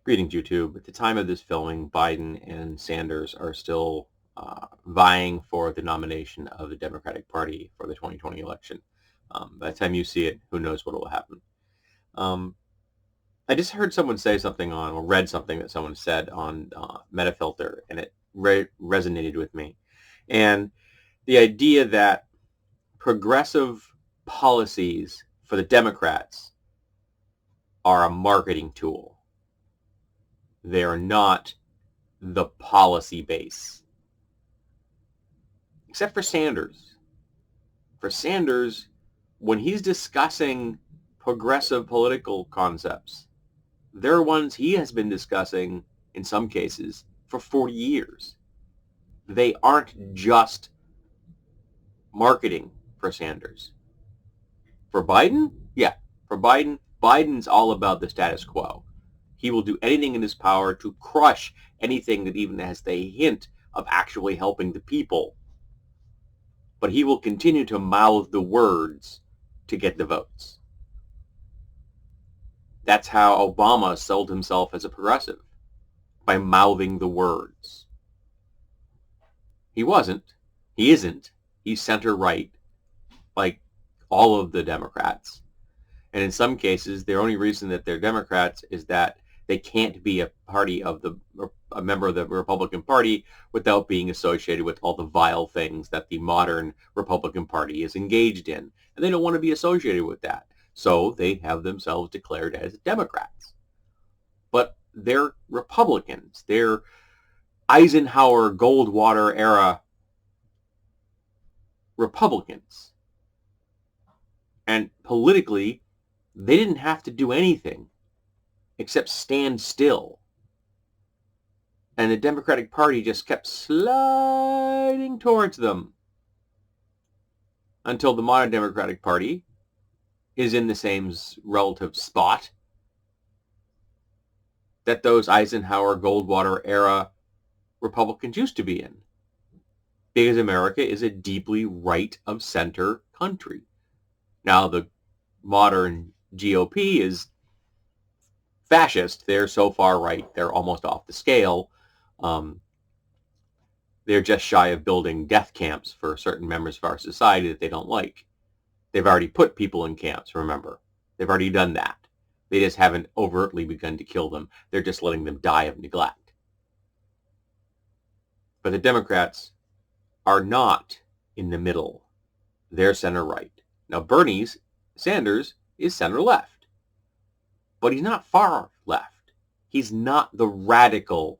Greetings, YouTube. At the time of this filming, Biden and Sanders are still vying for the nomination of the Democratic Party for the 2020 election. By the time you see it, who knows what will happen. I just heard someone say something or read something that someone said on Metafilter, and it resonated with me. And the idea that progressive policies for the Democrats are a marketing tool. They are not the policy base. Except for Sanders. For Sanders, when he's discussing progressive political concepts, they're ones he has been discussing, in some cases, for 40 years. They aren't just marketing for Sanders. For Biden, yeah, for Biden, Biden's all about the status quo. He will do anything in his power to crush anything that even has the hint of actually helping the people. But he will continue to mouth the words to get the votes. That's how Obama sold himself as a progressive, by mouthing the words. He wasn't. He isn't. He's center-right, like all of the Democrats. And in some cases, the only reason that they're Democrats is that they can't be a member of the Republican Party without being associated with all the vile things that the modern Republican Party is engaged in. And they don't want to be associated with that. So they have themselves declared as Democrats. But they're Republicans. They're Eisenhower Goldwater era Republicans. And politically, they didn't have to do anything except stand still. And the Democratic Party just kept sliding towards them until the modern Democratic Party is in the same relative spot that those Eisenhower Goldwater era Republicans used to be in. Because America is a deeply right of center country. Now the modern GOP is fascist. They're so far right, they're almost off the scale. They're just shy of building death camps for certain members of our society that they don't like. They've already put people in camps, remember. They've already done that. They just haven't overtly begun to kill them. They're just letting them die of neglect. But the Democrats are not in the middle. They're center-right. Now, Bernie Sanders is center-left. But he's not far left. He's not the radical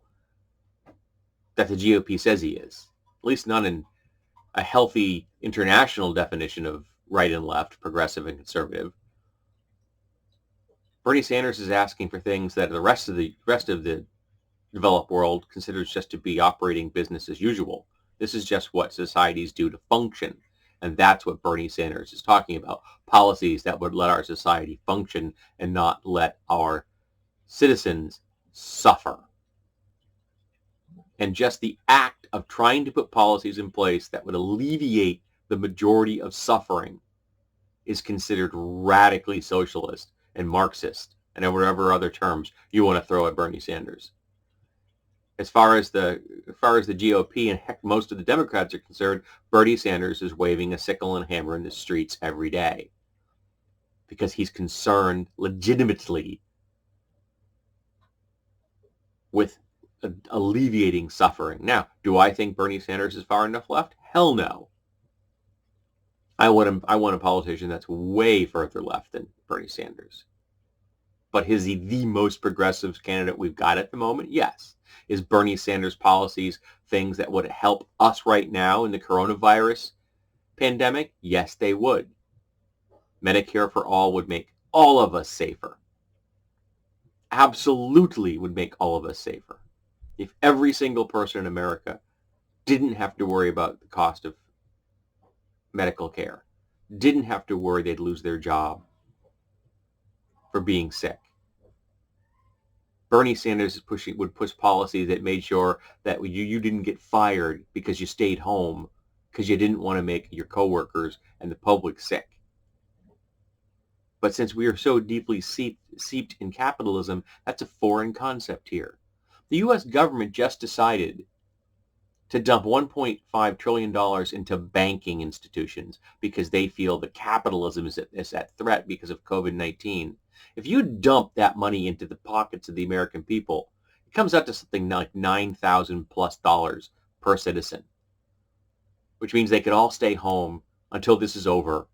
that the GOP says he is. At least not in a healthy international definition of right and left, progressive and conservative. Bernie Sanders is asking for things that the rest of the developed world considers just to be operating business as usual. This is just what societies do to function. And that's what Bernie Sanders is talking about. Policies that would let our society function and not let our citizens suffer. And just the act of trying to put policies in place that would alleviate the majority of suffering is considered radically socialist and Marxist and whatever other terms you want to throw at Bernie Sanders. As far as the GOP and heck most of the Democrats are concerned, Bernie Sanders is waving a sickle and hammer in the streets every day because he's concerned legitimately with alleviating suffering. Now, do I think Bernie Sanders is far enough left? Hell no. I want a politician that's way further left than Bernie Sanders. But is he the most progressive candidate we've got at the moment? Yes. Is Bernie Sanders' policies things that would help us right now in the coronavirus pandemic? Yes, they would. Medicare for all would make all of us safer. Absolutely would make all of us safer. If every single person in America didn't have to worry about the cost of medical care, didn't have to worry they'd lose their job for being sick. Bernie Sanders would push policies that made sure that you didn't get fired because you stayed home because you didn't want to make your coworkers and the public sick. But since we are so deeply seeped in capitalism, that's a foreign concept here. The U.S. government just decided to dump $1.5 trillion into banking institutions because they feel that capitalism is at threat because of COVID-19. If you dump that money into the pockets of the American people, it comes out to something like $9,000 plus per citizen, which means they could all stay home until this is over,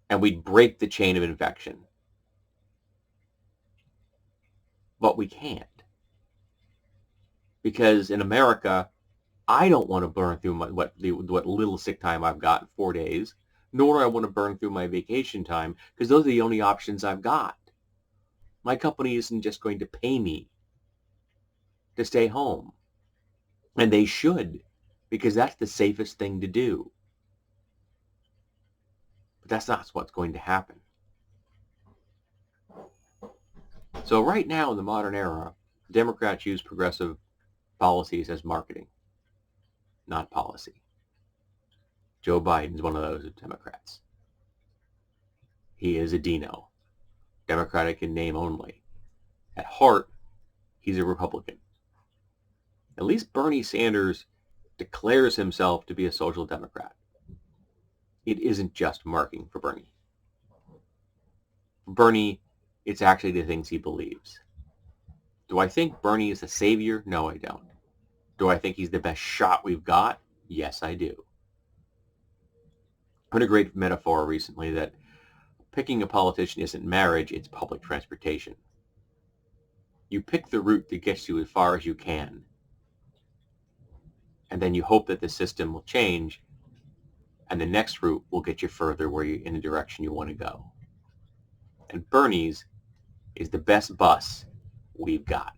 and we'd break the chain of infection. But we can't. Because in America, I don't want to burn through what little sick time I've got in 4 days, nor do I want to burn through my vacation time, because those are the only options I've got. My company isn't just going to pay me to stay home. And they should, because that's the safest thing to do. But that's not what's going to happen. So right now in the modern era, Democrats use progressive policies as marketing, not policy. Joe Biden's one of those Democrats. He is a Dino, Democratic in name only. At heart, he's a Republican. At least Bernie Sanders declares himself to be a social democrat. It isn't just marking for Bernie. For Bernie, it's actually the things he believes. Do I think Bernie is a savior? No, I don't. Do I think he's the best shot we've got? Yes, I do. I heard a great metaphor recently that picking a politician isn't marriage, it's public transportation. You pick the route that gets you as far as you can, and then you hope that the system will change, and the next route will get you further in the direction you want to go. And Bernie's is the best bus we've got.